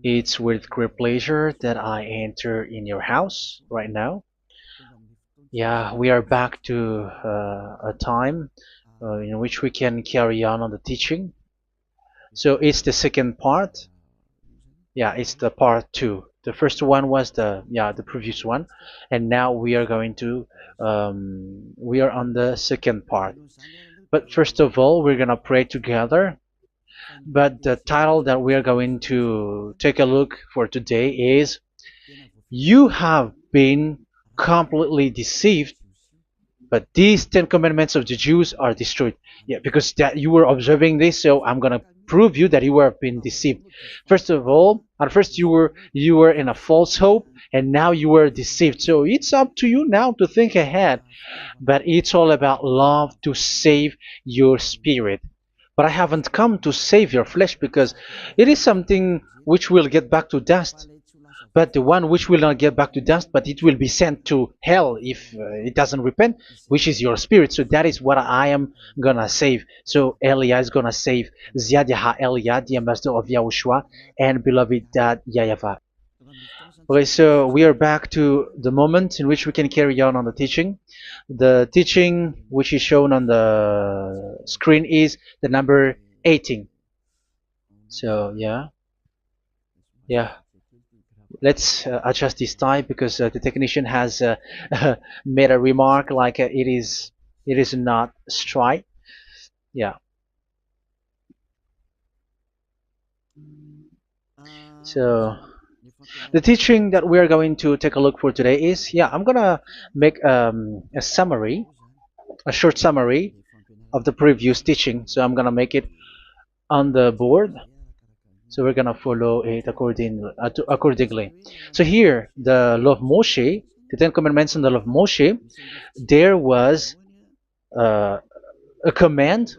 It's with great pleasure that I enter in your house right now. Yeah, we are back to a time in which we can carry on the teaching. So it's the second part. Yeah, it's the part two. The first one was the previous one, and now we are going to we are on the second part. But first of all, we're gonna pray together. But the title that we are going to take a look for today is "You have been completely deceived, but these Ten Commandments of the Jews are destroyed." Yeah, because that you were observing this, so I'm gonna prove you that you were been deceived. First of all, at first you were in a false hope, and now you were deceived. So it's up to you now to think ahead. But it's all about love to save your spirit. But I haven't come to save your flesh because it is something which will get back to dust. But the one which will not get back to dust, but it will be sent to hell if it doesn't repent, which is your spirit. So that is what I am gonna save. So Elia is gonna save Ziadiha Elia, the ambassador of Yahushua, and beloved dad YAHVAH. Okay, so we are back to the moment in which we can carry on the teaching. The teaching which is shown on the screen is the number 18. So yeah, let's adjust this time because the technician has made a remark like it is not straight. Yeah. So the teaching that we are going to take a look for today is, I'm gonna make a summary, a short summary of the previous teaching. So I'm gonna make it on the board. So we're gonna follow it accordingly. So here, the law of Moshe, the Ten Commandments and the law of Moshe, there was uh, a command.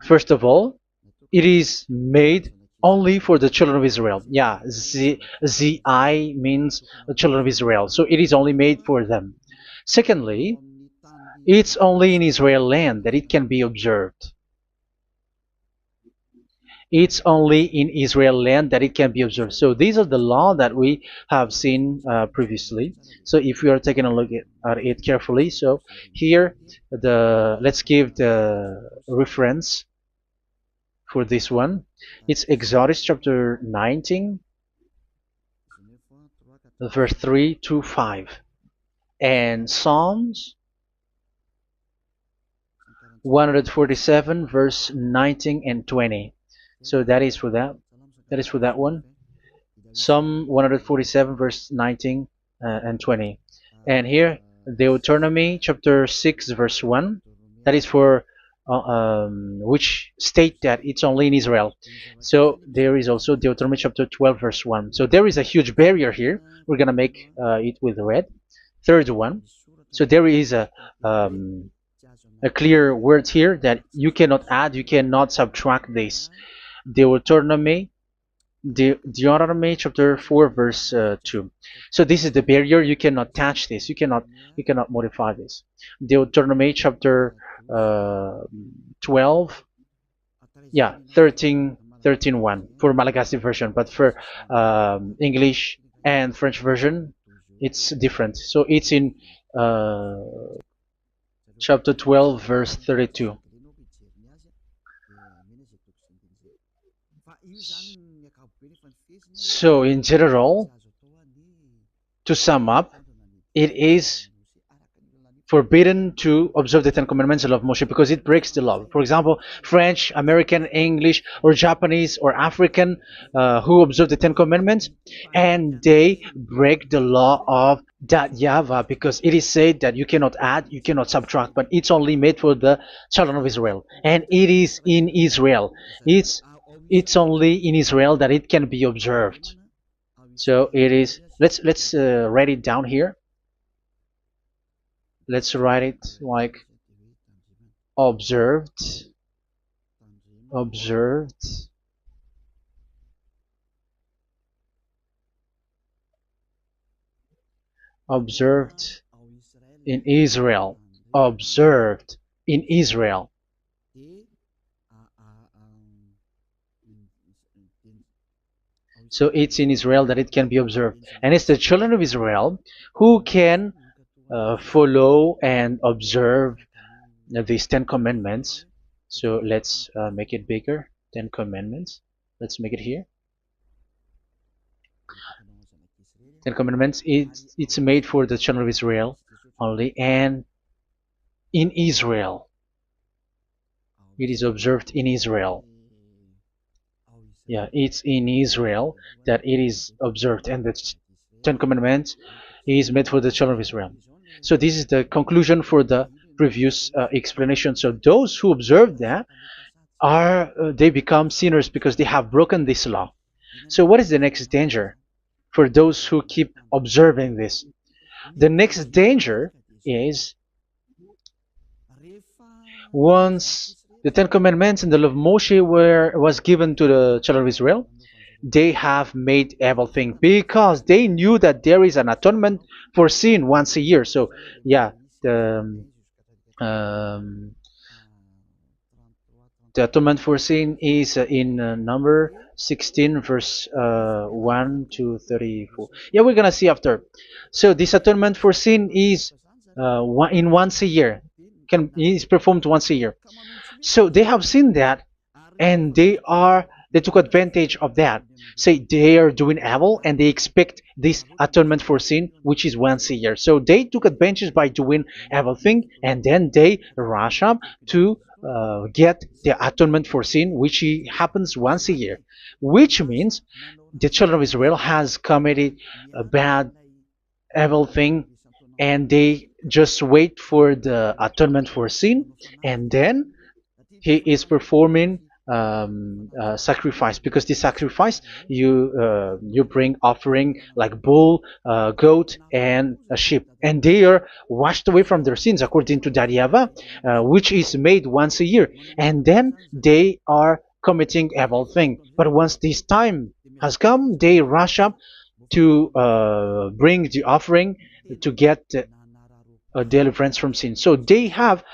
First of all, it is made only for the children of Israel. Yeah, Z-I means the children of Israel. So it is only made for them. Secondly, it's only in Israel land that it can be observed. It's only in Israel land that it can be observed. So these are the law that we have seen previously. So if we are taking a look at it carefully, so here let's give the reference for this one. It's Exodus chapter 19, verse 3 to 5, and Psalms 147, verse 19 and 20. So that is for that. That is for that one. Psalm 147, verse 19 and 20. And here, Deuteronomy chapter 6, verse 1. That is for which state that it's only in Israel. So there is also Deuteronomy chapter 12, verse 1. So there is a huge barrier here. We're going to make it with red. Third one. So there is a clear word here that you cannot add, you cannot subtract this. Deuteronomy chapter 4, verse 2. So this is the barrier. You cannot touch this. You cannot modify this. Deuteronomy chapter 12, 13, 1 for Malagasy version, but for English and French version, it's different. So it's in chapter 12, verse 32. So in general, to sum up, it is forbidden to observe the Ten Commandments of Moshe because it breaks the law. For example, French, American, English, or Japanese or African who observe the Ten Commandments and they break the law of that YAHVAH because it is said that you cannot add, you cannot subtract, but it's only made for the children of Israel, and it is in Israel. It's only in Israel that it can be observed. So it is. Let's write it down here. Let's write it like observed, observed, observed in Israel, observed in Israel. So it's in Israel that it can be observed. And it's the children of Israel who can follow and observe these 10 commandments. So let's make it bigger. 10 commandments. Let's make it here. 10 commandments. It's made for the children of Israel only, and in Israel. It is observed in Israel. Yeah, it's in Israel that it is observed, and the Ten Commandments is made for the children of Israel. So this is the conclusion for the previous explanation. So those who observe that are they become sinners because they have broken this law. So what is the next danger for those who keep observing this? The next danger is once the Ten Commandments and the law of Moshe was given to the children of Israel, they have made everything because they knew that there is an atonement for sin once a year. So yeah, um, the atonement for sin is in number 16 verse 1 to 34. Yeah, we're gonna see after. So this atonement for sin is once a year, is performed once a year. So they have seen that, and they took advantage of that. Say they are doing evil and they expect this atonement for sin, which is once a year. So they took advantage by doing evil thing, and then they rush up to get the atonement for sin, which happens once a year, which means the children of Israel has committed a bad evil thing, and they just wait for the atonement for sin, and then he is performing sacrifice, because the sacrifice you bring offering like bull, goat, and a sheep, and they are washed away from their sins according to that YAHVAH, which is made once a year, and then they are committing evil thing. But once this time has come, they rush up to bring the offering to get deliverance from sin. So they have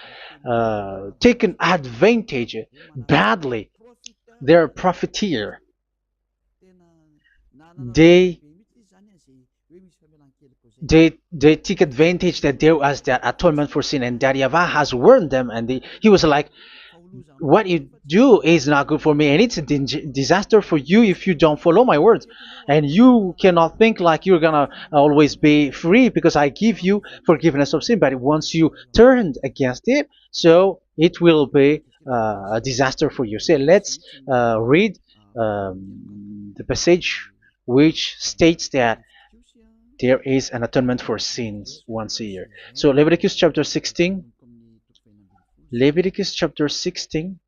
taken advantage badly. They're profiteer. They they take advantage that there was that atonement for sin, and that YAHVAH has warned them, and he was like, what you do is not good for me, and it's a disaster for you if you don't follow my words, and you cannot think like you're gonna always be free because I give you forgiveness of sin, but once you turned against it, so it will be a disaster for you. So let's read the passage which states that there is an atonement for sins once a year. So Leviticus chapter 16. Leviticus chapter 16.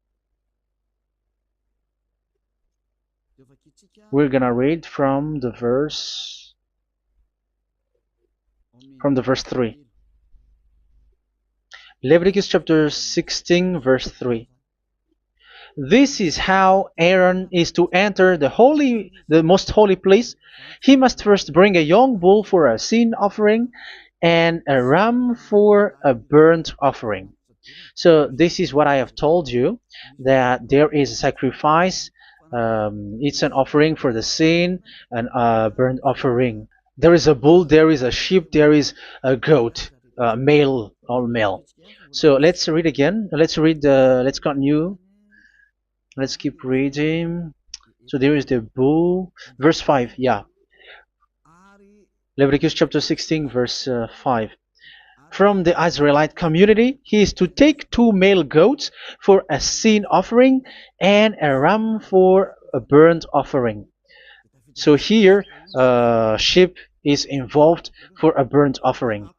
We're gonna read from the verse 3. Leviticus chapter 16 verse 3. This is how Aaron is to enter the most holy place. He must first bring a young bull for a sin offering and a ram for a burnt offering. So this is what I have told you, that there is a sacrifice. It's an offering for the sin, and a burnt offering. There is a bull, there is a sheep, there is a goat, male, all male. So let's read again. Let's continue. Let's keep reading. So there is the bull, verse 5. Yeah, Leviticus chapter 16 verse 5. From the Israelite community, he is to take 2 male goats for a sin offering and a ram for a burnt offering. So here, sheep is involved for a burnt offering.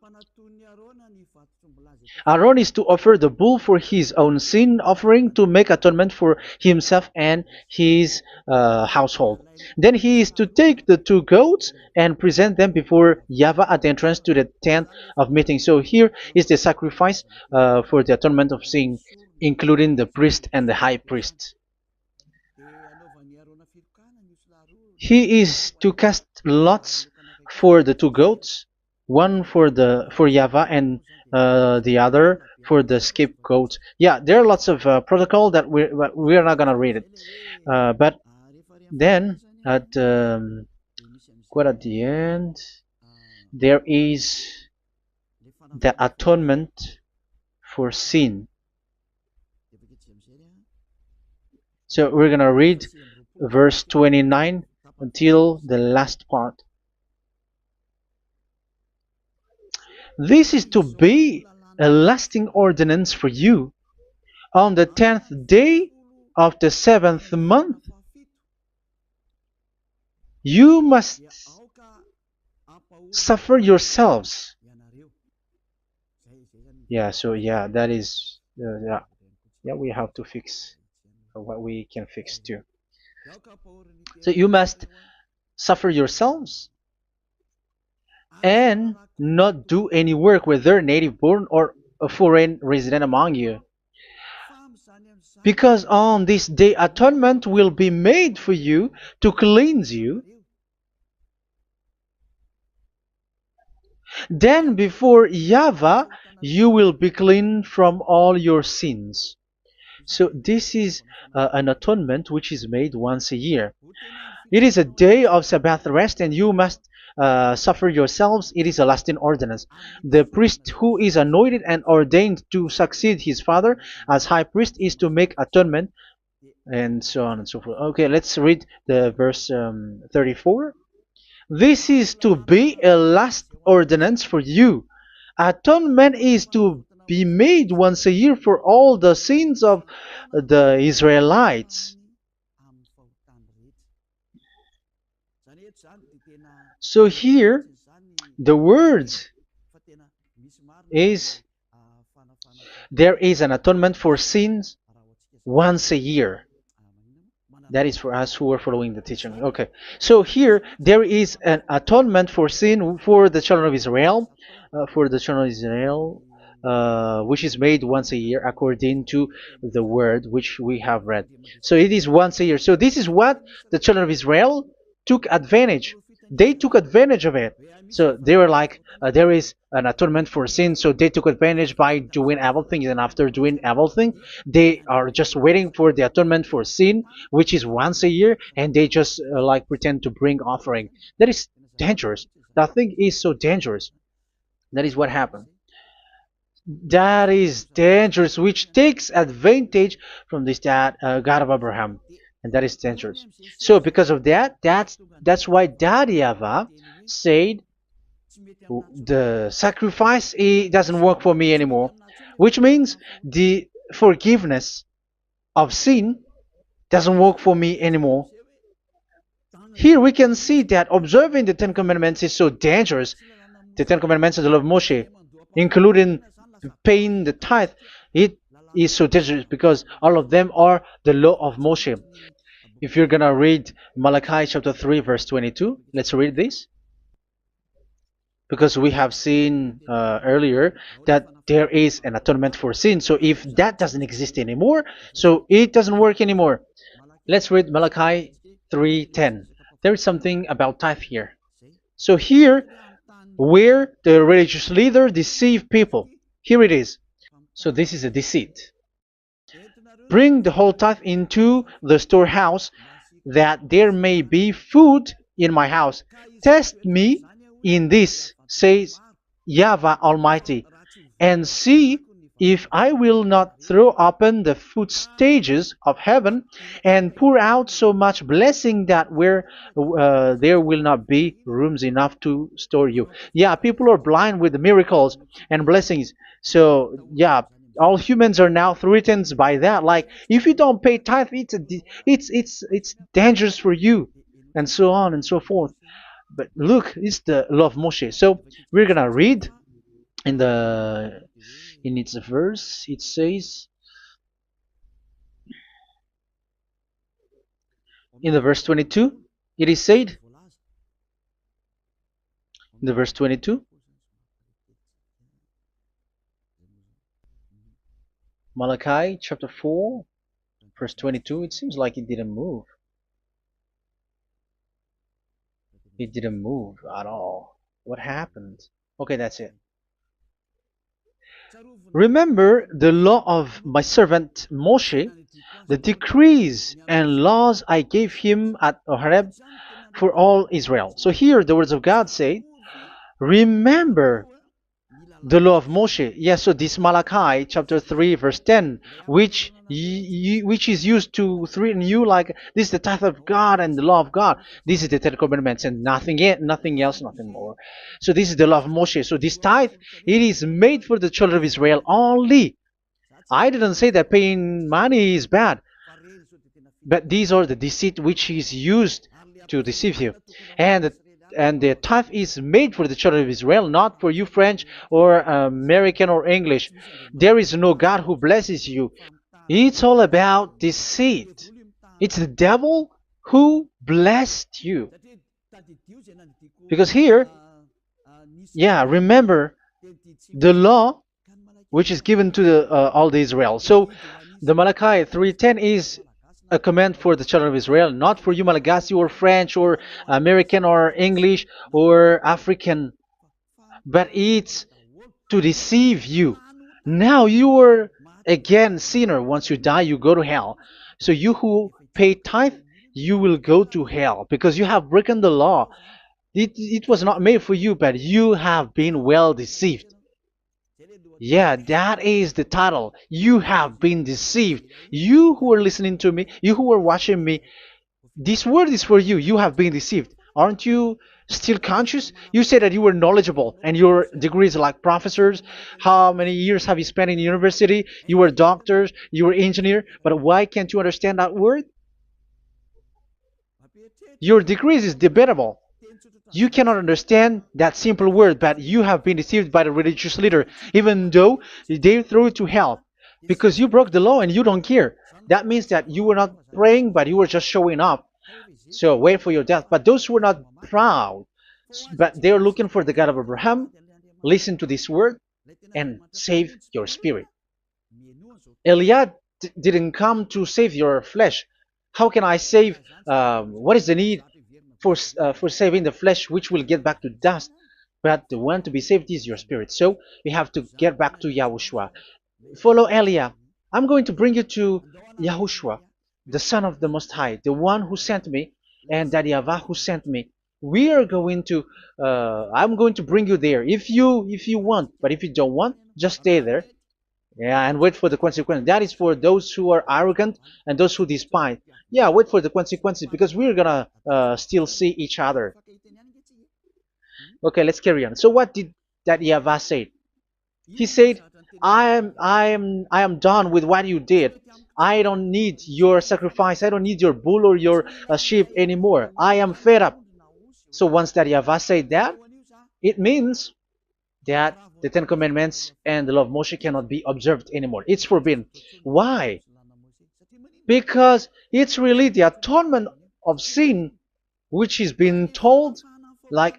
Aaron is to offer the bull for his own sin offering to make atonement for himself and his household. Then he is to take the 2 goats and present them before YAHVAH at the entrance to the tent of meeting. So here is the sacrifice for the atonement of sin, including the priest and the high priest. He is to cast lots for the 2 goats, one for YAHVAH and the other for the scapegoat. Yeah, there are lots of protocol that we are not gonna read it, but then at quite at the end, there is the atonement for sin. So we're gonna read verse 29 until the last part. This is to be a lasting ordinance for you. On the 10th day of the 7th month, you must suffer yourselves. Yeah, so yeah, that is, yeah, we have to fix what we can fix too. So you must suffer yourselves and not do any work, whether native born or a foreign resident among you. Because on this day atonement will be made for you to cleanse you. Then before YAHVAH you will be clean from all your sins. So this is an atonement which is made once a year. It is a day of Sabbath rest, and you must suffer yourselves. It is a lasting ordinance. The priest who is anointed and ordained to succeed his father as high priest is to make atonement, and so on and so forth. Okay, let's read the verse 34. This is to be a last ordinance for you. Atonement is to be made once a year for all the sins of the Israelites. So here, the words is there is an atonement for sins once a year. That is for us who are following the teaching. Okay, so here there is an atonement for sin for the children of Israel, which is made once a year according to the word which we have read. So it is once a year. So this is what the children of Israel took advantage. They took advantage of it. So they were like, there is an atonement for sin, so they took advantage by doing everything, and after doing everything, they are just waiting for the atonement for sin, which is once a year, and they just like pretend to bring offering. That is dangerous. That thing is so dangerous. That is what happened. That is dangerous, which takes advantage from this God of Abraham, and that is dangerous. So because of that, that's why Daddy YAHVAH said the sacrifice, it doesn't work for me anymore, which means the forgiveness of sin doesn't work for me anymore. Here we can see that observing the Ten Commandments is so dangerous. The Ten Commandments of the law of Moshe, including paying the tithe, it is so dangerous because all of them are the law of Moshe. If you're gonna read Malachi chapter 3 verse 22, let's read this. Because we have seen earlier that there is an atonement for sin. So if that doesn't exist anymore, so it doesn't work anymore. Let's read Malachi 3:10. There is something about tithe here. So here, where the religious leader deceived people, here it is. So this is a deceit. Bring the whole tithe into the storehouse, that there may be food in my house. Test me in this, says YAHVAH Almighty, and see if I will not throw open the food stages of heaven and pour out so much blessing that where there will not be rooms enough to store you. Yeah, people are blind with the miracles and blessings. So yeah, all humans are now threatened by that. Like, if you don't pay tithe, it's dangerous for you, and so on and so forth. But look, it's the law of Moshe. So we're gonna read in its verse. It says in the verse 22. It is said in the verse 22. Malachi chapter 4 verse 22. It seems like it didn't move. It didn't move at all. What happened? Okay, that's it. Remember the law of my servant Moshe, the decrees and laws I gave him at Horeb for all Israel. So here the words of God say, remember the law of Moshe. Yes, so this Malachi chapter 3 verse 10, which is used to threaten you like this is the tithe of God and the law of God. This is the Ten Commandments and nothing yet, nothing else, nothing more. So this is the law of Moshe. So this tithe, it is made for the children of Israel only. I didn't say that paying money is bad, but these are the deceit which is used to deceive you. And the tithe is made for the children of Israel, not for you French or American or English. There is no God who blesses you. It's all about deceit. It's the devil who blessed you. Because here, yeah, remember the law which is given to all the Israel. So the Malachi 3:10 is a command for the children of Israel, not for you Malagasy or French or American or English or African, but it's to deceive you. Now you are again sinner. Once you die, you go to hell. So you who pay tithe, you will go to hell because you have broken the law. It was not made for you, but you have been well deceived. Yeah, that is the title. You have been deceived. You who are listening to me, you who are watching me, this word is for you. You have been deceived. Aren't you still conscious? You said that you were knowledgeable and your degrees like professors. How many years have you spent in university? You were doctors, you were engineer, but why can't you understand that word? Your degrees is debatable. You cannot understand that simple word, but you have been deceived by the religious leader, even though they threw you to hell because you broke the law and you don't care. That means that you were not praying, but you were just showing up. So wait for your death. But those who are not proud, but they are looking for the God of Abraham, listen to this word and save your spirit. Eliah didn't come to save your flesh. How can I save? What is the need for saving the flesh, which will get back to dust? But the one to be saved is your spirit. So we have to get back to Yahushua. Follow Eliah. I'm going to bring you to Yahushua, the Son of the Most High, the one who sent me, and that YAHVAH who sent me. We are going to. I'm going to bring you there if you want, but if you don't want, just stay there. Yeah, and wait for the consequences. That is for those who are arrogant and those who despise. Yeah, wait for the consequences because we're gonna still see each other. Okay, let's carry on. So what did that YAHVAH say? He said, I am done with what you did. I don't need your sacrifice. I don't need your bull or your sheep anymore. I am fed up. So once that YAHVAH said that, it means that the Ten Commandments and the law of Moshe cannot be observed anymore. It's forbidden. Why? Because it's really the atonement of sin which is being told, like,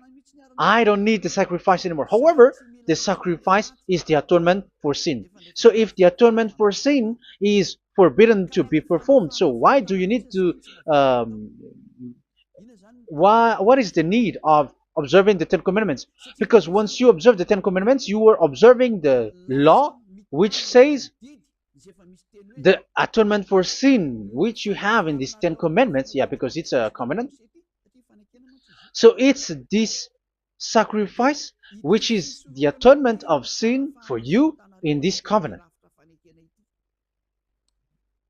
I don't need the sacrifice anymore. However, the sacrifice is the atonement for sin. So if the atonement for sin is forbidden to be performed, so why do you need to what is the need of observing the Ten Commandments? Because once you observe the Ten Commandments, you are observing the law which says the atonement for sin which you have in these Ten Commandments. Yeah, because it's a covenant. So it's this sacrifice which is the atonement of sin for you in this covenant.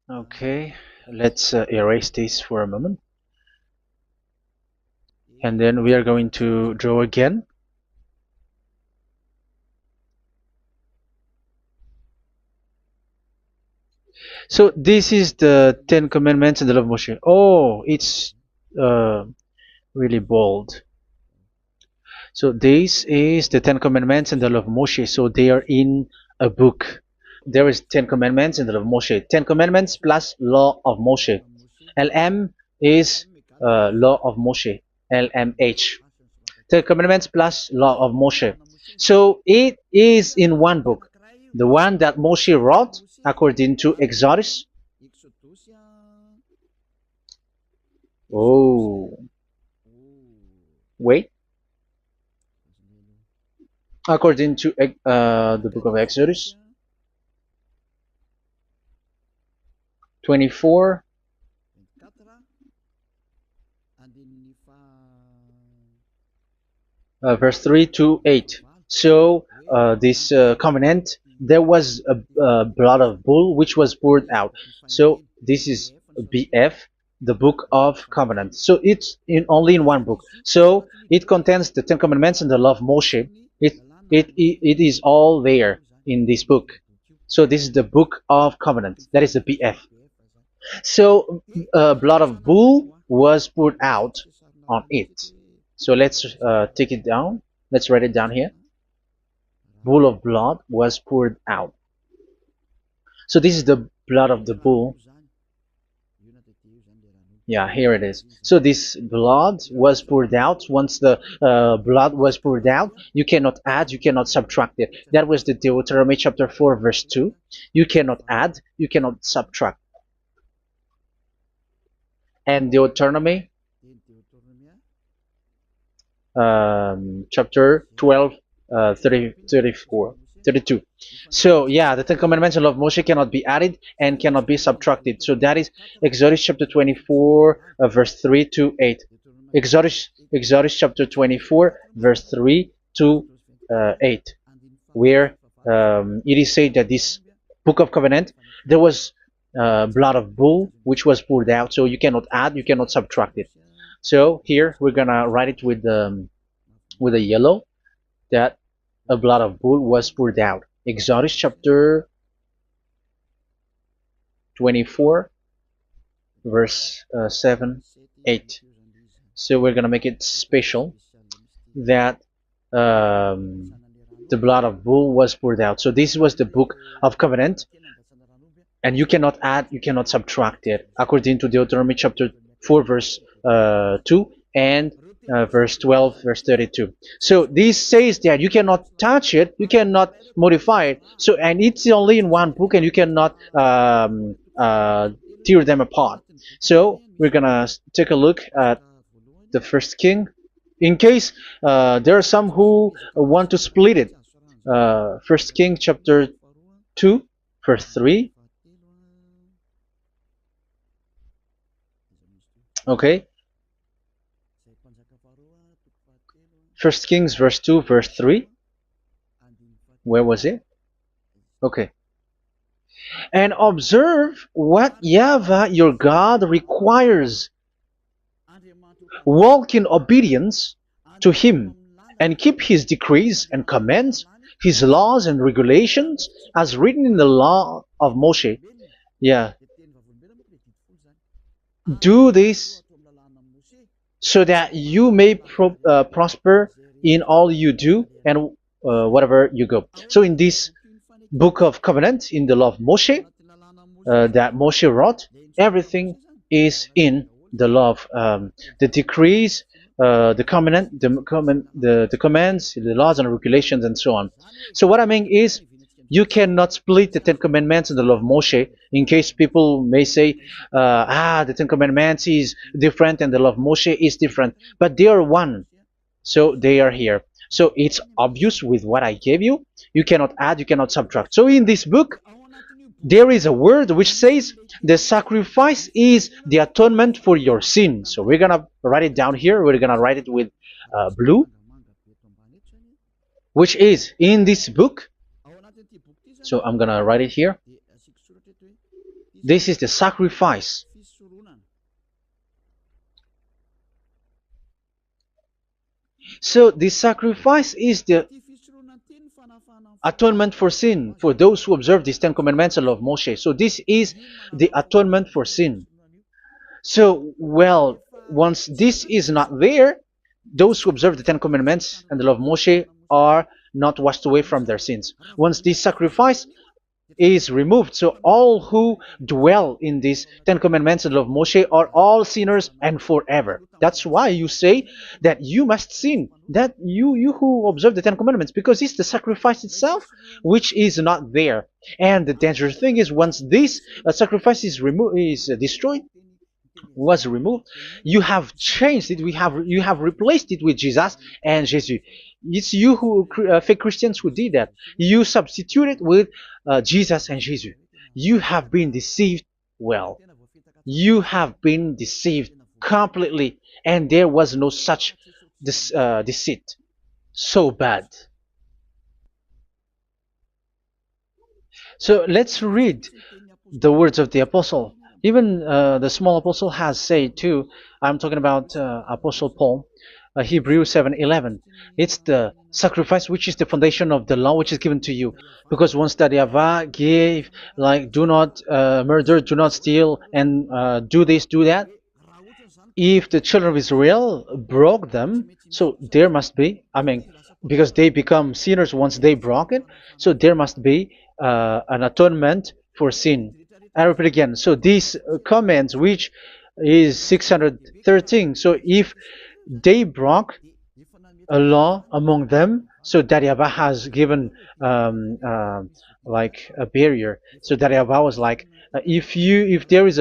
Okay, let's erase this for a moment. And then we are going to draw again. So this is the Ten Commandments and the law of Moshe. Oh, it's really bold. So this is the Ten Commandments and the law of Moshe. So they are in a book. There is Ten Commandments and the law of Moshe. Ten Commandments plus law of Moshe. LM is law of Moshe. LMH. Ten Commandments plus law of Moshe. So it is in one book. The one that Moshe wrote according to Exodus. Oh, wait. According to the book of Exodus. 24, verse 3 to 8. So this covenant, there was a blood of bull which was poured out. So this is BF, the book of covenant. So it's only in one book. So it contains the Ten Commandments and the law of Moshe. It is all there in this book. So this is the book of covenant. That is the BF. So blood of bull was poured out on it. So let's take it down. Let's write it down here. Bull of blood was poured out. So this is the blood of the bull. Yeah, here it is. So this blood was poured out. Once the blood was poured out, you cannot add, you cannot subtract it. That was the Deuteronomy chapter 4, verse 2. You cannot add, you cannot subtract. And Deuteronomy chapter 12, 34, 32. So yeah, the Ten Commandments and law of Moshe cannot be added and cannot be subtracted. So that is Exodus chapter 24, verse 3 to 8. Exodus chapter 24, verse 3 to 8, where it is said that this book of covenant, there was blood of bull which was poured out. So you cannot add, you cannot subtract it. So here we're gonna write it with a yellow, that a blood of bull was poured out. Exodus chapter 24, verse 7, 8. So we're gonna make it special that the blood of bull was poured out. So this was the book of covenant, and you cannot add, you cannot subtract it, according to Deuteronomy chapter 4, verse 2 and verse 12, verse 32. So this says that you cannot touch it, you cannot modify it. So, and it's only in one book, and you cannot tear them apart. So we're gonna take a look at the first king. In case there are some who want to split it, First King chapter 2, verse 3. Okay. First Kings verse 2, verse 3. Where was it? Okay. And observe what YAHVAH your God requires. Walk in obedience to him, and keep his decrees and commands, his laws and regulations, as written in the law of Moshe. Yeah. Do this so that you may prosper in all you do and whatever you go. So in this book of covenant, in the law of Moshe, that Moshe wrote, everything is in the law of the decrees, the covenant, the commands, the laws and regulations, and so on. So what I mean is, you cannot split the Ten Commandments and the law of Moshe. In case people may say, the Ten Commandments is different and the law of Moshe is different, but they are one. So they are here. So it's obvious with what I gave you. You cannot add, you cannot subtract. So in this book, there is a word which says the sacrifice is the atonement for your sin. So we're gonna write it down here. We're gonna write it with blue, which is in this book. So I'm gonna write it here. This is the sacrifice. So the sacrifice is the atonement for sin for those who observe these Ten Commandments and law of Moshe. So this is the atonement for sin. So, well, once this is not there, those who observe the Ten Commandments and the law of Moshe are not washed away from their sins. Once this sacrifice is removed, so all who dwell in these Ten Commandments and law of Moshe are all sinners and forever. That's why you say that you must sin, that you who observe the Ten Commandments, because it's the sacrifice itself which is not there. And the dangerous thing is, once this sacrifice is destroyed, was removed, you have changed it. You have replaced it with Jesus and Jesus. It's you who fake Christians who did that. You substituted with Jesus and Jesus. You have been deceived well. You have been deceived completely, and there was no such deceit. So bad. So let's read the words of the apostle. Even the small apostle has said too. I'm talking about Apostle Paul, Hebrews 7:11. It's the sacrifice which is the foundation of the law which is given to you. Because once that YAHVAH gave, like, do not murder, do not steal, and do this, do that, if the children of Israel broke them, so there must be, I mean, because they become sinners once they broke it, so there must be an atonement for sin. I repeat again. So these comments, which is 613, so if they broke a law among them, so that YAHVAH has given like a barrier. So that YAHVAH was like, if there is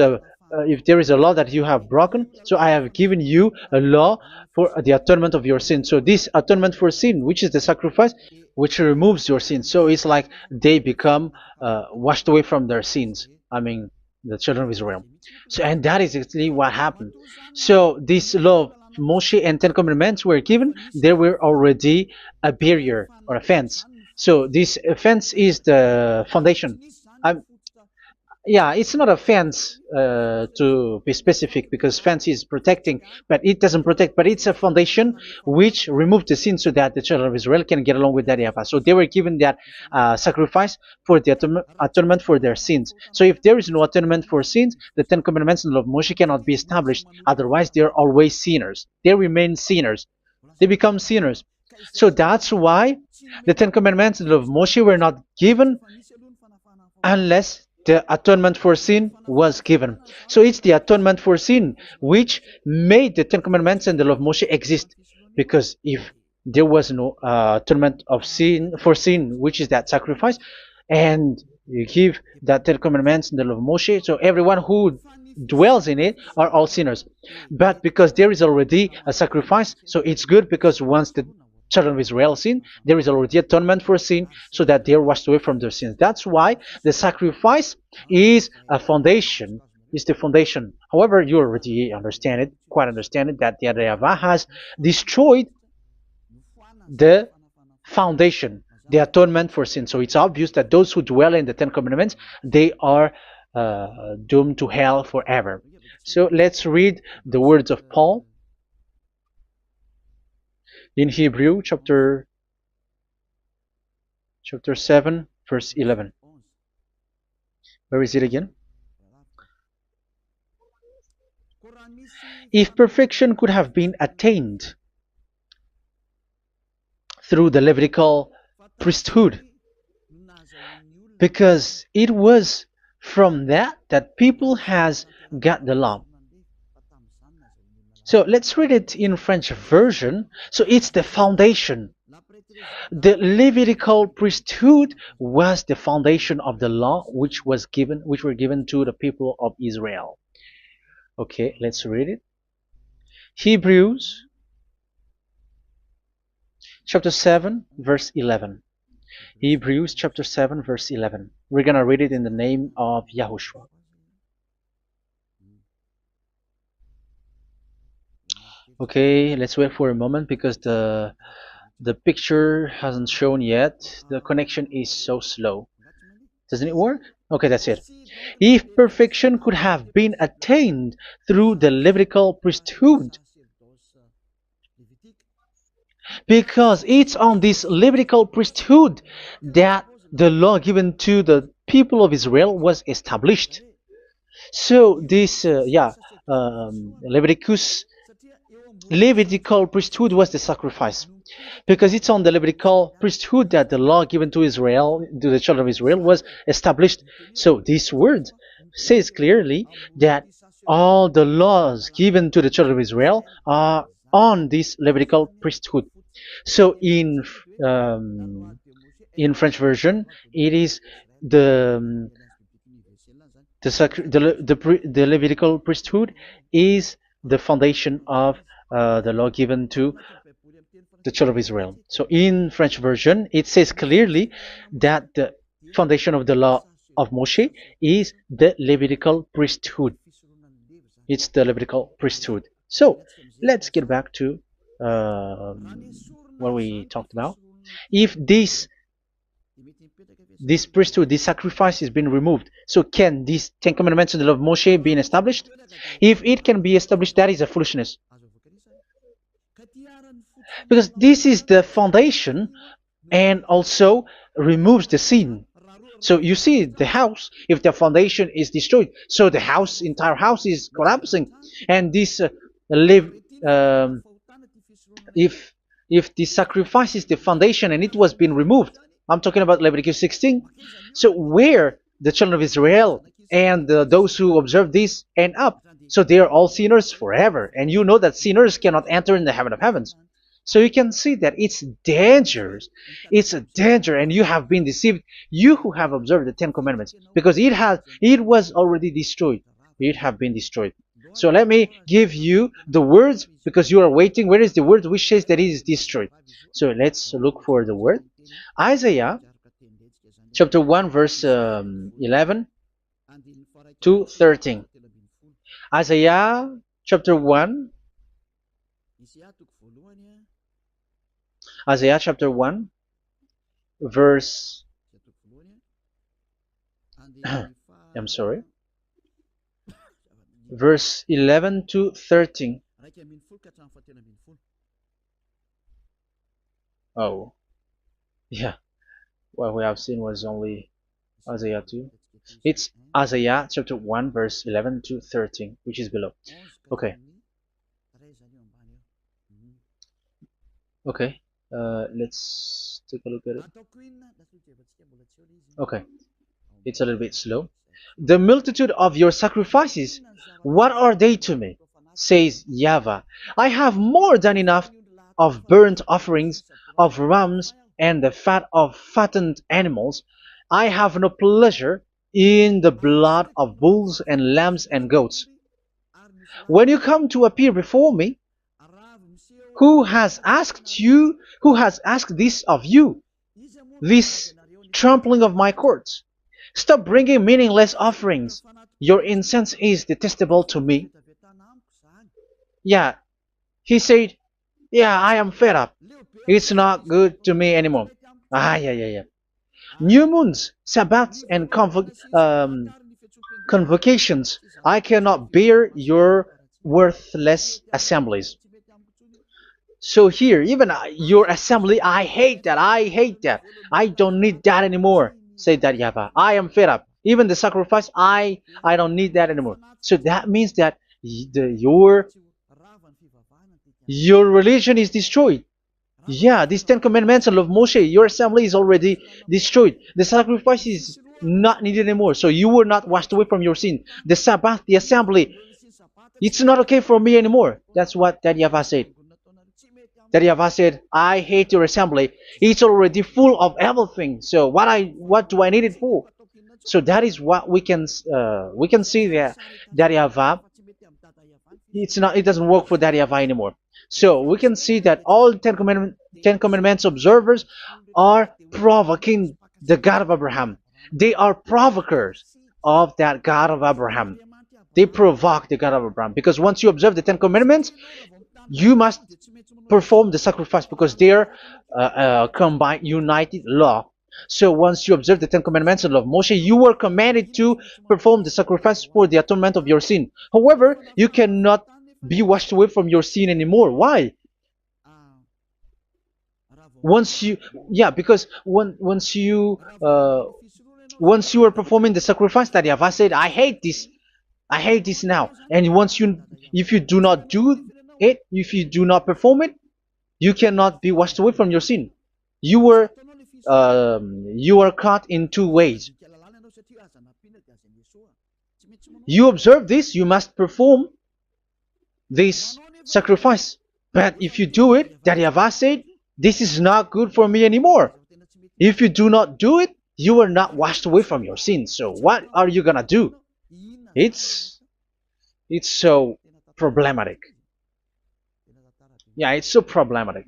a law that you have broken, so I have given you a law for the atonement of your sin. So this atonement for sin, which is the sacrifice, which removes your sin. So it's like they become washed away from their sins. I mean, the children of Israel. So, and that is exactly what happened. So this law of Moshe and Ten Commandments were given. There were already a barrier or a fence. So this fence is the foundation. I'm, yeah, it's not a fence to be specific, because fence is protecting, but it doesn't protect. But it's a foundation which removed the sin so that the children of Israel can get along with that YAHVAH. So they were given that sacrifice for the atonement for their sins. So if there is no atonement for sins, the Ten Commandments and the law of Moshe cannot be established. Otherwise, they are always sinners. They remain sinners. They become sinners. So that's why the Ten Commandments and the law of Moshe were not given unless the atonement for sin was given. So it's the atonement for sin which made the Ten Commandments and the law of Moshe exist. Because if there was no atonement of sin for sin, which is that sacrifice, and you give that Ten Commandments and the law of Moshe, so everyone who dwells in it are all sinners. But because there is already a sacrifice, so it's good, because once the children of Israel sin, there is already atonement for sin, so that they are washed away from their sins. That's why the sacrifice is a foundation, is the foundation. However, you already understand it, quite understand it, that the YAHVAH has destroyed the foundation, the atonement for sin. So it's obvious that those who dwell in the Ten Commandments, they are doomed to hell forever. So let's read the words of Paul in Hebrew chapter 7 verse 11. Where is it again? If perfection could have been attained through the Levitical priesthood, because it was from that people has got the law. So let's read it in French version. So it's the foundation. The Levitical priesthood was the foundation of the law which were given to the people of Israel. Okay, let's read it. Hebrews chapter 7 verse 11. Hebrews chapter 7 verse 11. We're gonna read it in the name of YAHOSHUAH. Okay, let's wait for a moment, because the picture hasn't shown yet. The connection is so slow. Doesn't it work? Okay, that's it. If perfection could have been attained through the Levitical priesthood, because it's on this Levitical priesthood that the law given to the people of Israel was established. So this, Levitical priesthood was the sacrifice, because it's on the Levitical priesthood that the law given to Israel, to the children of Israel, was established. So this word says clearly that all the laws given to the children of Israel are on this Levitical priesthood. So in French version, it is the Levitical priesthood is the foundation of the law given to the children of Israel. So in French version, it says clearly that the foundation of the law of Moshe is the Levitical priesthood. It's the Levitical priesthood. So let's get back to what we talked about. If this priesthood, this sacrifice is being removed, so can these Ten Commandments of the law of Moshe be established? If it can be established, that is a foolishness. Because this is the foundation and also removes the sin. So you see the house, if the foundation is destroyed, so the house, entire house is collapsing. And this live, um, if the sacrifice is the foundation and it was being removed, I'm talking about Leviticus 16. So where the children of Israel and those who observe this end up, so they are all sinners forever. And you know that sinners cannot enter in the heaven of heavens. So you can see that it's dangerous. It's a danger, and you have been deceived. You who have observed the Ten Commandments, because it was already destroyed. It have been destroyed. So let me give you the words, because you are waiting. Where is the word which says that it is destroyed? So let's look for the word. Isaiah chapter 1 verse 11 to 13. Isaiah chapter 1. Isaiah chapter 1 verse I'm sorry, verse 11 to 13. Oh, yeah, what we have seen was only Isaiah 2. It's Isaiah chapter 1 verse 11 to 13, which is below. Okay. Okay. Let's take a look at it. Okay. It's a little bit slow. The multitude of your sacrifices, what are they to me? Says YAHVAH. I have more than enough of burnt offerings, of rams, and the fat of fattened animals. I have no pleasure in the blood of bulls and lambs and goats. When you come to appear before me, who has asked this of you, this trampling of my courts? Stop bringing meaningless offerings. Your incense is detestable to me. Yeah, he said, yeah, I am fed up. It's not good to me anymore. Yeah. New moons, Sabbaths, and convocations. I cannot bear your worthless assemblies. So here, even your assembly, I hate that. I hate that. I don't need that anymore. Say that, YAHVAH. I am fed up. Even the sacrifice, I don't need that anymore. So that means that your religion is destroyed. Yeah, these Ten Commandments and law of Moshe, your assembly is already destroyed. The sacrifice is not needed anymore. So you were not washed away from your sin. The Sabbath, the assembly, it's not okay for me anymore. That's what that YAHVAH said. That YAHVAH said, I hate your assembly. It's already full of everything. So what do I need it for? So that is what we can see there. That YAHVAH, it doesn't work for that YAHVAH anymore. So we can see that all Ten Commandments observers are provoking the God of Abraham. They are provokers of that God of Abraham. They provoke the God of Abraham, because once you observe the Ten Commandments, you must perform the sacrifice, because they are combined, united law. So once you observe the Ten Commandments and law of Moshe, you were commanded to perform the sacrifice for the atonement of your sin. However, you cannot be washed away from your sin anymore. Why? Because once you are performing the sacrifice, that YAHVAH said, I hate this now. And if you do not do it, if you do not perform it, you cannot be washed away from your sin. You are caught in two ways. You observe this, you must perform this sacrifice. But if you do it, that YAHVAH said, this is not good for me anymore. If you do not do it, you are not washed away from your sins. So what are you gonna do? It's so problematic. Yeah, it's so problematic.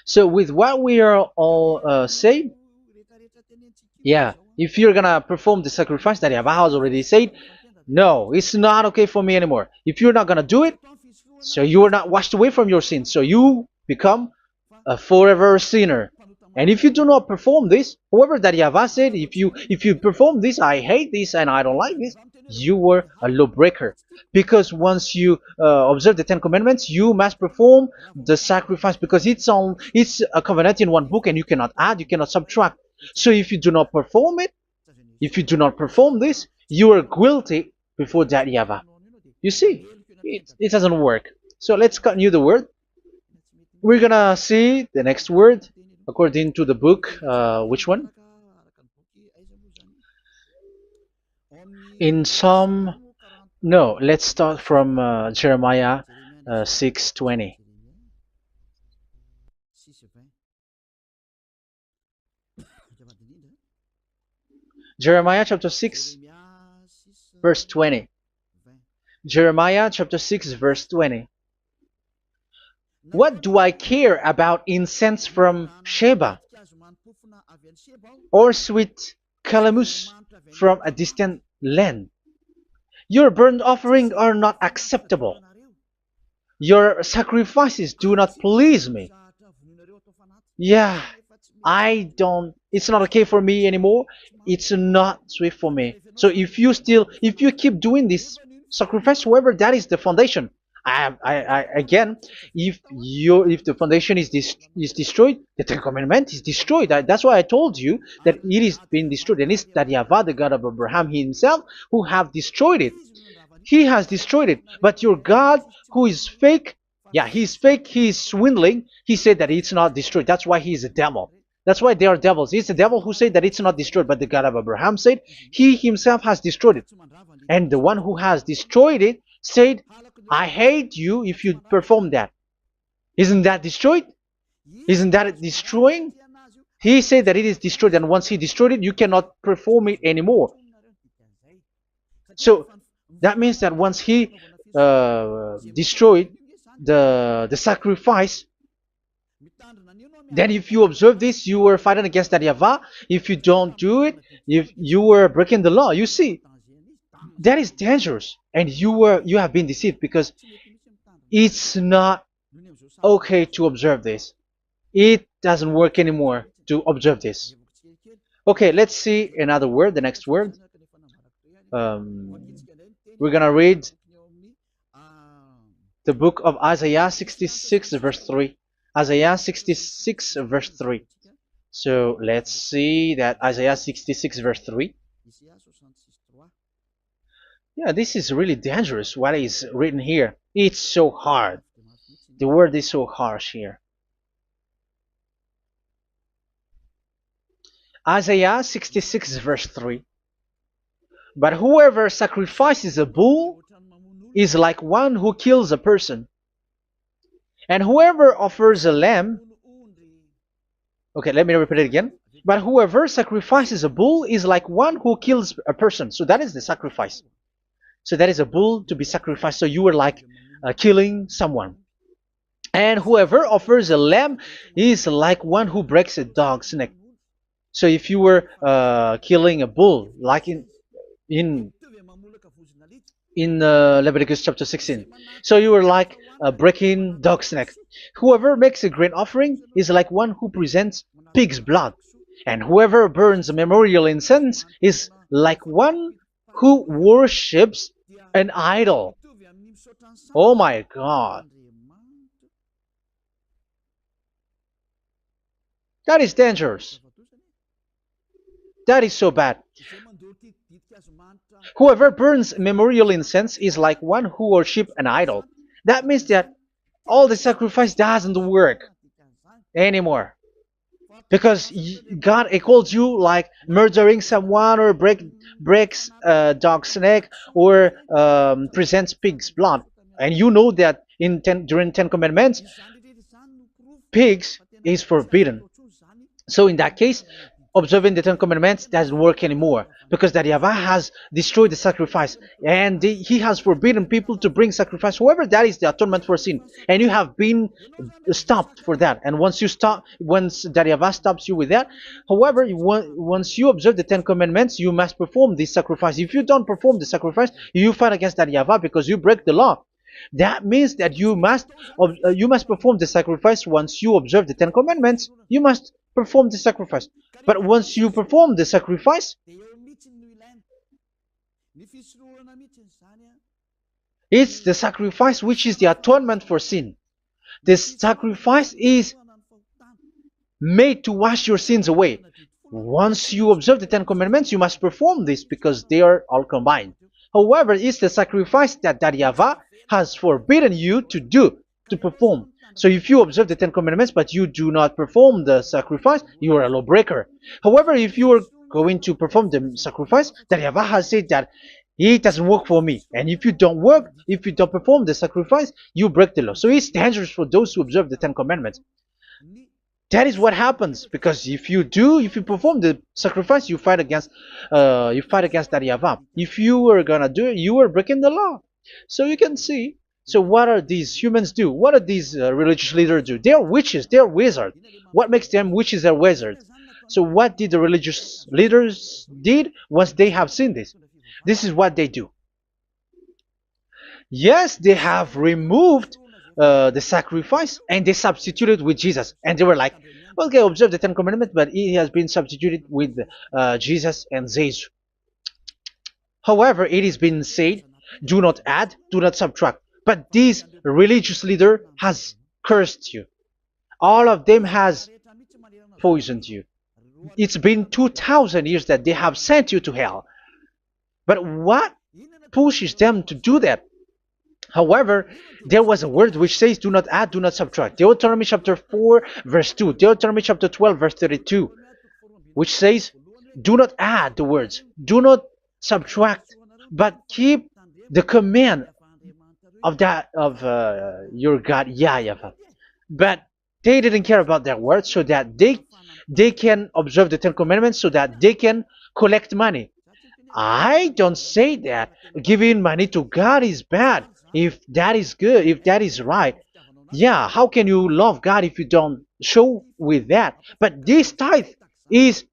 So with what we are all saying, yeah, if you're gonna perform the sacrifice that Yahweh has already said, no, it's not okay for me anymore. If you're not gonna do it, so you are not washed away from your sins, so you become a forever sinner. And if you do not perform this, whoever that Yahweh said, if you perform this, I hate this and I don't like this, you were a lawbreaker. Because once you observe the Ten Commandments, you must perform the sacrifice because it's a covenant in one book and you cannot add, you cannot subtract. So if you do not perform it, if you do not perform this, you are guilty before that Yahweh. You see, it doesn't work. So let's continue the word. We're gonna see the next word according to the book. Which one? In Psalm. No, let's start from Jeremiah 6:20. Jeremiah chapter 6, verse 20. Jeremiah chapter 6, verse 20. What do I care about incense from Sheba, or sweet calamus from a distant land? Your burnt offerings are not acceptable. Your sacrifices do not please me. Yeah, it's not okay for me anymore. It's not sweet for me. So if you keep doing this sacrifice, however, that is the foundation. Again, if the foundation is destroyed, the Ten Commandment is destroyed. That's why I told you that it is being destroyed, and it's that Yahweh, the God of Abraham himself, who have destroyed it. He has destroyed it. But your God, who is fake, yeah, he's fake, he's swindling. He said that it's not destroyed. That's why he is a devil. That's why they are devils. It's the devil who said that it's not destroyed, but the God of Abraham said he himself has destroyed it. And the one who has destroyed it said, I hate you if you perform that. Isn't that destroyed? Isn't that destroying? He said that it is destroyed, and once he destroyed it, you cannot perform it anymore. So that means that once he destroyed the sacrifice, then if you observe this, you were fighting against that Yahweh. If you don't do it, if you were breaking the law, you see, that is dangerous, and you have been deceived because it's not okay to observe this. It doesn't work anymore to observe this. Okay, let's see another word, the next word. We're gonna read the book of Isaiah 66 verse 3. Isaiah 66 verse 3. So let's see that Isaiah 66 verse 3. Yeah, this is really dangerous what is written here. It's so hard. The word is so harsh here. Isaiah 66 verse 3. But whoever sacrifices a bull is like one who kills a person. And whoever offers a lamb... Okay, let me repeat it again. But whoever sacrifices a bull is like one who kills a person. So that is the sacrifice. So that is a bull to be sacrificed. So you were like killing someone. And whoever offers a lamb is like one who breaks a dog's neck. So if you were killing a bull, like in Leviticus chapter 16, so you were like breaking dog's neck. Whoever makes a grain offering is like one who presents pig's blood. And whoever burns a memorial incense is like one who worships an idol. Oh my God. That is dangerous. That is so bad. Whoever burns memorial incense is like one who worships an idol. That means that all the sacrifice doesn't work anymore. Because God calls you like murdering someone or breaks a dog's neck or presents pig's blood. And you know that during 10 Commandments, pigs is forbidden. So in that case, observing the Ten Commandments doesn't work anymore because that Yahweh has destroyed the sacrifice and he has forbidden people to bring sacrifice. However, that is the atonement for sin, and you have been stopped for that. And once you stop, once that Yahweh stops you with that, however, once you observe the Ten Commandments, you must perform this sacrifice. If you don't perform the sacrifice, you fight against that Yahweh because you break the law. That means that you must perform the sacrifice. Once you observe the Ten Commandments, you must perform the sacrifice. But once you perform the sacrifice, it's the sacrifice which is the atonement for sin. This sacrifice is made to wash your sins away. Once you observe the Ten Commandments, you must perform this because they are all combined. However, it's the sacrifice that Yahweh has forbidden you to do, to perform. So if you observe the Ten Commandments but you do not perform the sacrifice, you are a lawbreaker. However, if you are going to perform the sacrifice, that Yahweh has said that it doesn't work for me. And if you don't perform the sacrifice, you break the law. So it's dangerous for those who observe the Ten Commandments. That is what happens, because if you perform the sacrifice, you fight against that Yahweh. If you are gonna do it, you are breaking the law. So you can see. So what are these humans do? What are these religious leaders do? They are witches. They are wizards. What makes them witches or wizards? So what did the religious leaders did once they have seen this? This is what they do. Yes, they have removed the sacrifice and they substituted with Jesus. And they were like, okay, observe the Ten Commandments, but it has been substituted with Jesus and Jesus. However, it has been said, do not add, do not subtract. But this religious leader has cursed you. All of them has poisoned you. It's been 2,000 years that they have sent you to hell. But what pushes them to do that? However, there was a word which says, do not add, do not subtract. Deuteronomy chapter 4, verse 2. Deuteronomy chapter 12, verse 32. Which says, do not add the words. Do not subtract. But keep the command of your God, YAHVAH. But they didn't care about their words, so that they can observe the Ten Commandments, so that they can collect money. I don't say that giving money to God is bad. If that is good, if that is right, yeah, how can you love God if you don't show with that? But this tithe is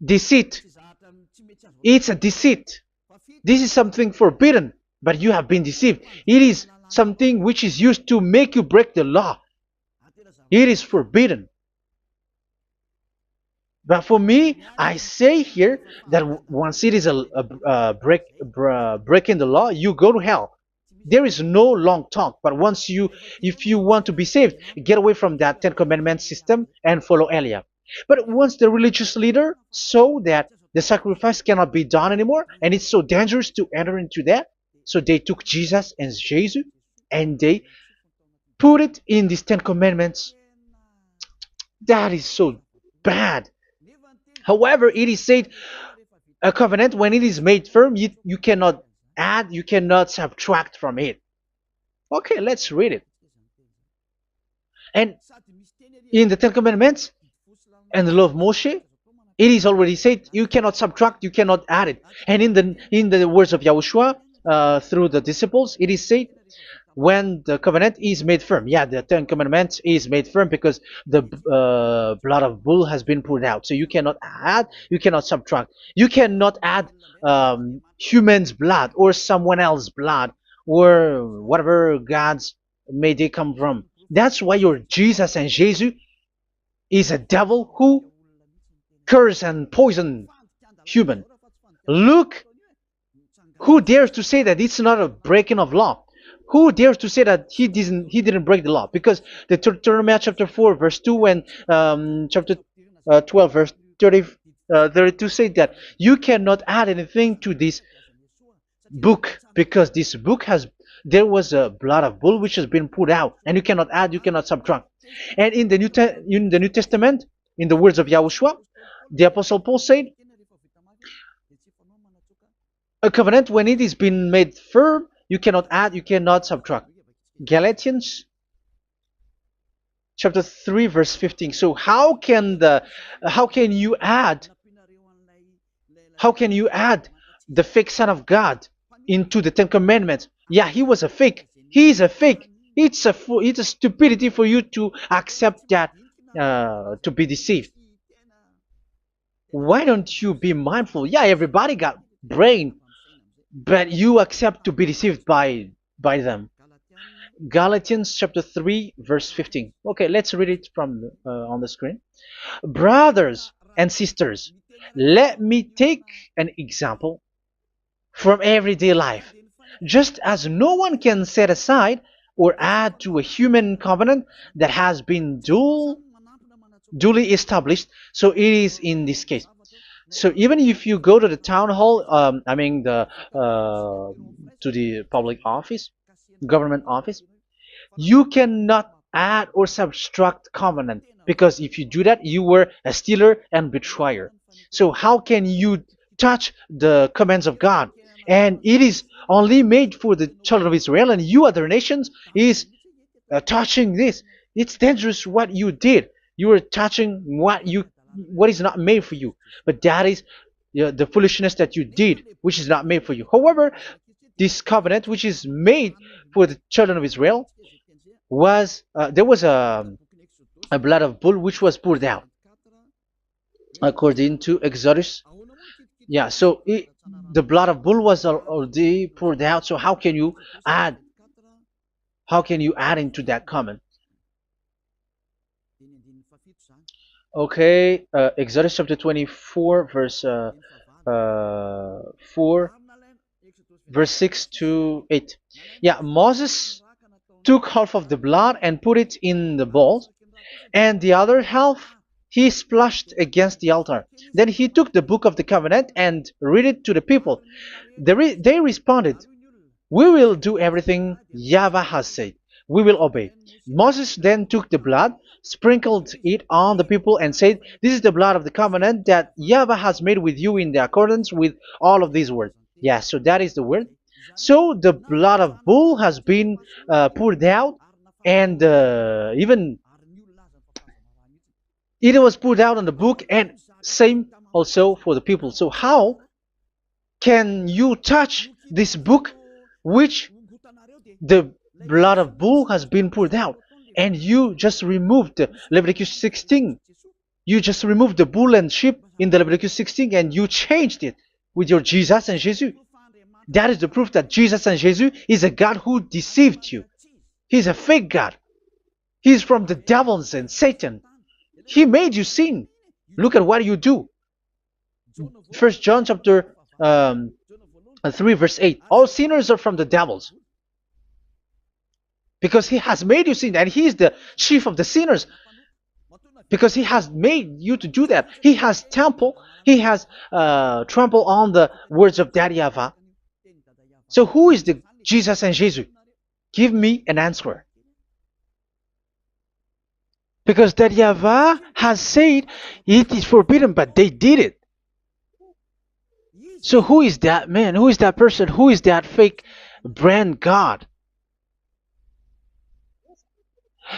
deceit. It's a deceit. This is something forbidden, but you have been deceived. It is something which is used to make you break the law. It is forbidden. But for me, I say here that once it is breaking the law, you go to hell. There is no long talk. But if you want to be saved, get away from that Ten Commandments system and follow Eliah. But once the religious leader saw that the sacrifice cannot be done anymore, and it's so dangerous to enter into that, so they took Jesus and Jesus and they put it in these Ten Commandments. That is so bad. However, it is said a covenant, when it is made firm, you cannot add, you cannot subtract from it. Okay, let's read it. And in the Ten Commandments and the law of Moshe, it is already said you cannot subtract, you cannot add it. And in the words of YAHOSHUAH through the disciples, it is said when the covenant is made firm. Yeah, the Ten Commandments is made firm because the blood of bull has been poured out. So you cannot add, you cannot subtract. You cannot add human's blood or someone else's blood or whatever gods may they come from. That's why your Jesus and Jesus is a devil who curse and poison human. Look, who dares to say that it's not a breaking of law? Who dares to say that he didn't break the law? Because the Deuteronomy chapter 4 verse 2 and chapter 12 verse 32 say that you cannot add anything to this book, because this book there was a blood of bull which has been put out, and you cannot add, you cannot subtract. And in the New Testament, in the words of YAHOSHUAH, the Apostle Paul said, a covenant, when it is been made firm, you cannot add, you cannot subtract. Galatians chapter 3 verse 15. So how can you add How can you add the fake Son of God into the Ten Commandments? Yeah, he was a fake. He is a fake. It's a stupidity for you to accept that, to be deceived. Why don't you be mindful? Yeah, everybody got brain, but you accept to be deceived by them. Galatians chapter 3 verse 15. Okay, let's read it from on the screen. Brothers and sisters, let me take an example from everyday life. Just as no one can set aside or add to a human covenant that has been duly established, so it is in this case. So even if you go to the town hall, I mean to the public office, government office, you cannot add or subtract covenant, because if you do that, you were a stealer and betrayer. So how can you touch the commands of God? And it is only made for the children of Israel, and you other nations is touching this. It's dangerous what you did. You are touching what is not made for you. But that is the foolishness that you did, which is not made for you. However, this covenant, which is made for the children of Israel, was there was a blood of bull which was poured out according to Exodus. Yeah, so the blood of bull was already poured out. So add how can you add into that comment? Okay, Exodus chapter 24, verse 4, verse 6 to 8. Yeah, Moses took half of the blood and put it in the bowl, and the other half he splashed against the altar. Then he took the book of the covenant and read it to the people. They responded, "We will do everything YAHVAH has said. We will obey." Moses then took the blood, sprinkled it on the people, and said, "This is the blood of the covenant that YAHVAH has made with you in the accordance with all of these words." Yeah, so that is the word. So the blood of bull has been poured out, and even it was poured out on the book, and same also for the people. So how can you touch this book which the blood of bull has been poured out, and you just removed Leviticus 16? You just removed the bull and sheep in the Leviticus 16, and you changed it with your Jesus and Jesus. That is the proof that Jesus and Jesus is a God who deceived you. He's a fake God. He's from the devils and Satan. He made you sin. Look at what you do. First John chapter 3 verse 8. All sinners are from the devils, because he has made you sin, and he is the chief of the sinners, because he has made you to do that. He has trampled on the words of Daddy YAHVAH. So who is the Jesus and Jesus? Give me an answer. Because Daddy YAHVAH has said it is forbidden, but they did it. So who is that man? Who is that person? Who is that fake brand God?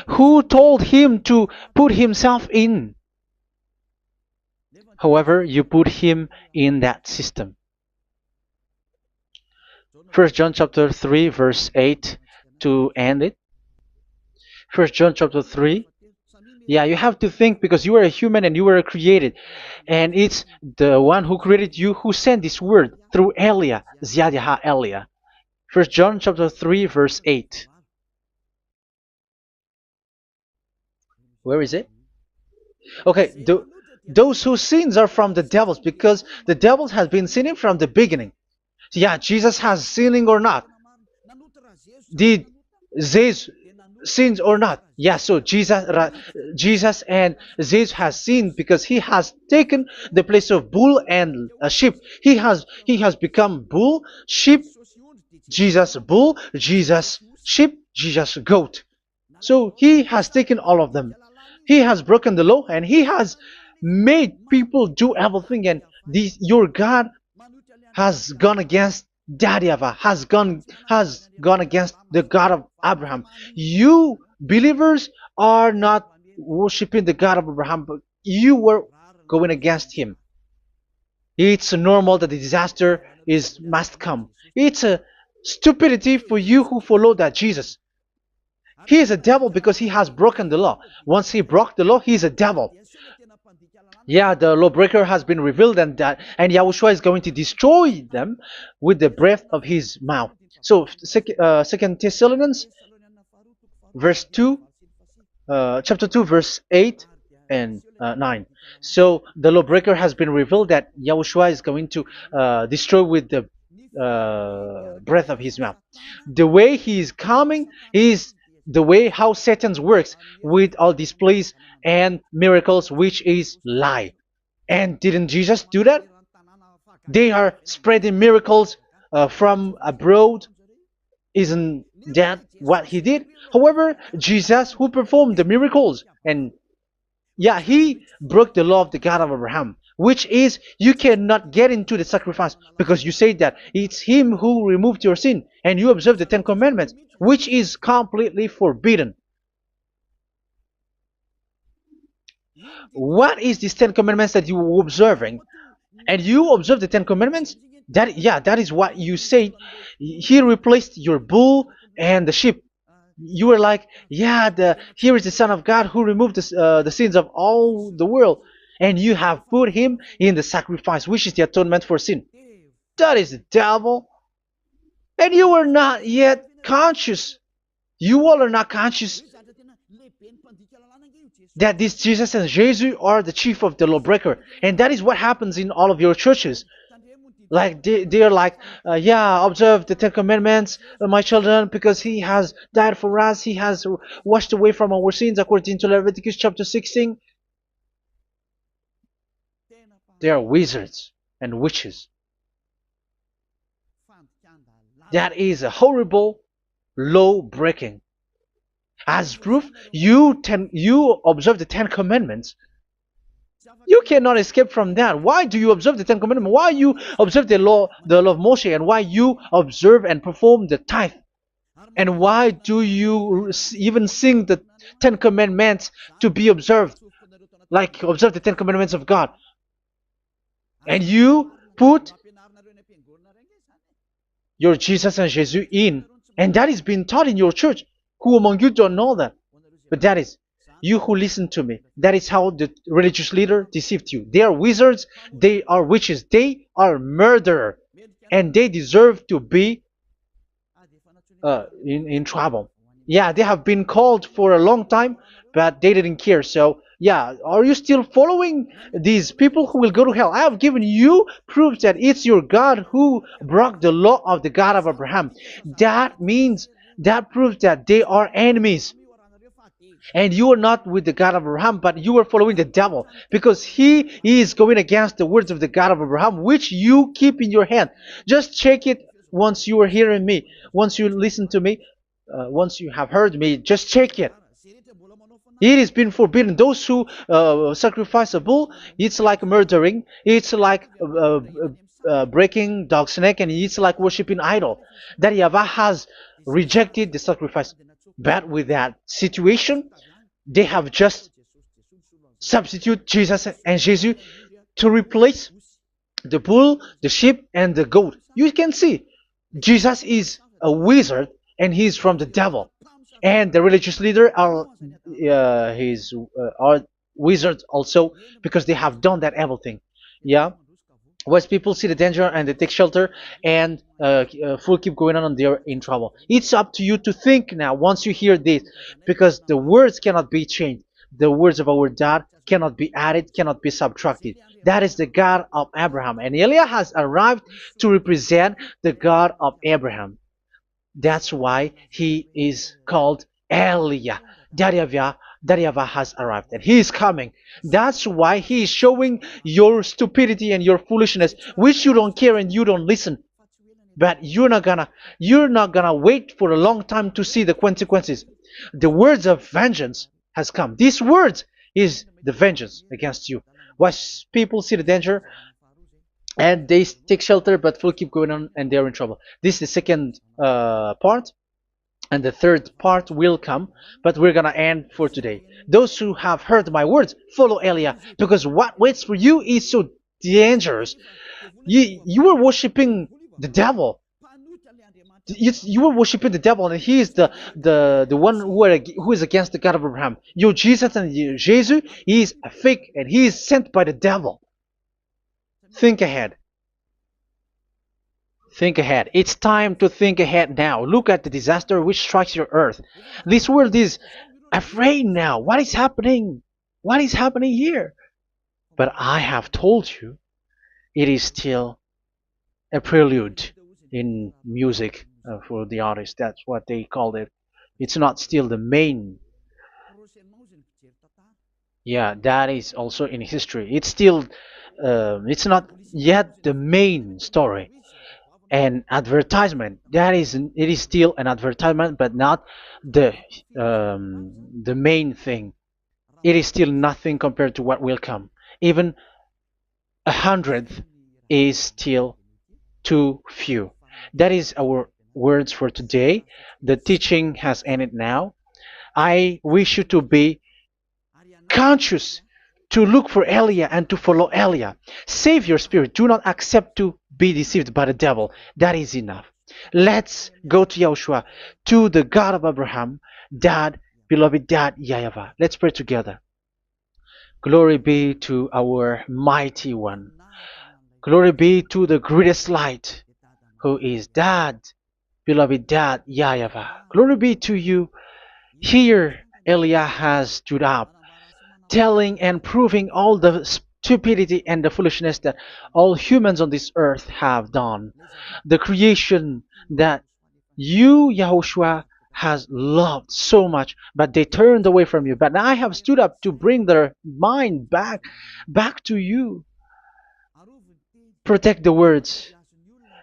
Who told him to put himself in? However, you put him in that system. First John chapter 3 verse 8 to end it. First John chapter 3. Yeah, you have to think, because you are a human and you were created. And it's the one who created you who sent this word through Elia, Ziadiha Elia. First John chapter 3 verse 8. Where is it? Okay, those whose sins are from the devils, because the devils has been sinning from the beginning. Yeah, Jesus has sinning or not? Did Jesus sins or not? Yeah, so Jesus and Jesus has sinned, because he has taken the place of bull and a sheep. He has become bull, sheep, Jesus bull, Jesus sheep, Jesus goat. So he has taken all of them. He has broken the law, and he has made people do everything, and your God has gone against Daddy YAHVAH, has gone against the God of Abraham. You believers are not worshiping the God of Abraham, but you were going against him. It's normal that the disaster is must come. It's a stupidity for you who follow that Jesus. He is a devil because he has broken the law. Once he broke the law, he is a devil. Yeah, the lawbreaker has been revealed, and Yahushua is going to destroy them with the breath of his mouth. So, Second Thessalonians, verse 2, chapter 2, verse 8 and 9. So the lawbreaker has been revealed that Yahushua is going to destroy with the breath of his mouth. The way he is coming is the way how Satan works with all displays and miracles, which is lie. And didn't Jesus do that? They are spreading miracles from abroad. Isn't that what he did? However, Jesus, who performed the miracles, and yeah, he broke the law of the God of Abraham, which is you cannot get into the sacrifice because you say that it's him who removed your sin, and you observe the Ten Commandments, which is completely forbidden. What is these Ten Commandments that you were observing? And you observe the Ten Commandments? That is what you said. He replaced your bull and the sheep. You were like, yeah, here is the Son of God who removed the sins of all the world, and you have put him in the sacrifice, which is the atonement for sin. That is the devil. And you are not yet conscious. You all are not conscious that this Jesus and Jesus are the chief of the lawbreaker. And that is what happens in all of your churches. Like they're like, yeah, observe the Ten Commandments, my children, because he has died for us. He has washed away from our sins according to Leviticus chapter 16. They are wizards and witches. That is a horrible law breaking. As proof, you observe the Ten Commandments. You cannot escape from that. Why do you observe the Ten Commandments? Why you observe the law of Moshe, and why you observe and perform the tithe? And why do you even sing the Ten Commandments to be observed? Like observe the Ten Commandments of God. And you put your Jesus and Jesus in. And that is being taught in your church. Who among you don't know that? But that is you who listen to me. That is how the religious leader deceived you. They are wizards. They are witches. They are murderers. And they deserve to be in trouble. Yeah, they have been called for a long time, but they didn't care. So, yeah, are you still following these people who will go to hell? I have given you proof that it's your God who broke the law of the God of Abraham. That proves that they are enemies. And you are not with the God of Abraham, but you are following the devil, because he is going against the words of the God of Abraham, which you keep in your hand. Just check it once you are hearing me, once you listen to me, once you have heard me, just check it. It has been forbidden. Those who sacrifice a bull, it's like murdering, it's like breaking dog's neck, and it's like worshiping idol. That YAHVAH has rejected the sacrifice. But with that situation, they have just substitute Jesus and Jesus to replace the bull, the sheep, and the goat. You can see Jesus is a wizard, and he's from the devil. And the religious leader are wizards also, because they have done that evil thing. Yeah. Once people see the danger and they take shelter, and full keep going on, and they're in trouble. It's up to you to think now once you hear this, because the words cannot be changed. The words of our God cannot be added, cannot be subtracted. That is the God of Abraham, and Eliah has arrived to represent the God of Abraham. That's why he is called Eliah. YAHVAH has arrived, and he is coming. That's why he is showing your stupidity and your foolishness, which you don't care and you don't listen. But you're not gonna wait for a long time to see the consequences. The words of vengeance has come. These words is the vengeance against you. Once people see the danger and they take shelter, but will keep going on, and they're in trouble. This is the second part. And the third part will come, but we're gonna end for today. Those who have heard my words, follow Eliah, because what waits for you is so dangerous. You were worshiping the devil. You were worshiping the devil, and he is the one who is against the God of Abraham. Your Jesus and your Jesus, he is a fake, and he is sent by the devil. Think ahead. Think ahead. It's time to think ahead now. Look at the disaster which strikes your earth. This world is afraid now. What is happening? What is happening here? But I have told you, it is still a prelude in music for the artist. That's what they called it. It's not still the main. Yeah, that is also in history. It's still, it's not yet the main story. And advertisement, that is, it is still an advertisement, but not the main thing. It is still nothing compared to what will come. Even a hundredth is still too few. That is our words for today. The teaching has ended now. I wish you to be conscious, to look for Elia and to follow Elia. Save your spirit. Do not accept to be deceived by the devil. That is enough. Let's go to Yahushua, to the God of Abraham, Dad, beloved Dad, YAHVAH. Let's pray together. Glory be to our mighty one. Glory be to the greatest light, who is Dad, beloved Dad, YAHVAH. Glory be to you. Here, Elia has stood up, telling and proving all the stupidity and the foolishness that all humans on this earth have done. The creation that you, Yahushua, has loved so much, but they turned away from you. But I have stood up to bring their mind back to you. Protect the words.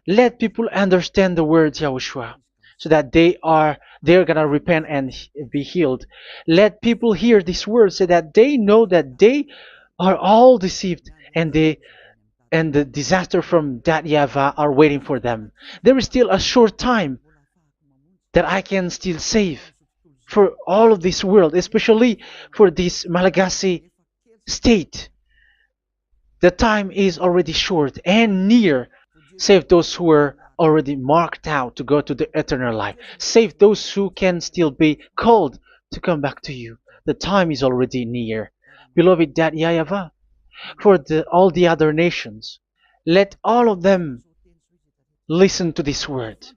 Let people understand the words, Yahushua, so that they're gonna repent and be healed. Let people hear these words so that they know that they are all deceived, and the disaster from that YAHVAH are waiting for them. There is still a short time that I can still save for all of this world, especially for this Malagasy state. The time is already short and near. Save those who are already marked out to go to the eternal life. Save those who can still be called to come back to you. The time is already near. Beloved Dad YAHVAH, for all the other nations, let all of them listen to this word,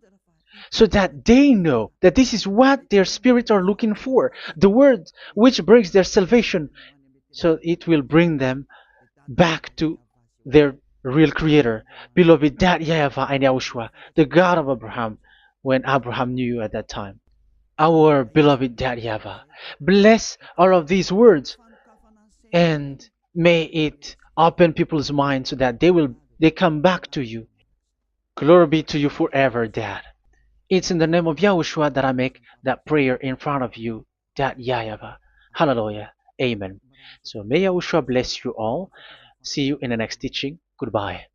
so that they know that this is what their spirits are looking for. The word which brings their salvation, so it will bring them back to their real creator, beloved Dad YAHVAH and Yahushua, the God of Abraham, when Abraham knew you at that time. Our beloved Dad YAHVAH, bless all of these words, and may it open people's minds so that they come back to you. Glory be to you forever, Dad. It's in the name of Yahushua that I make that prayer in front of you, Dad YAHVAH. Hallelujah. Amen. So may Yahushua bless you all. See you in the next teaching. Goodbye.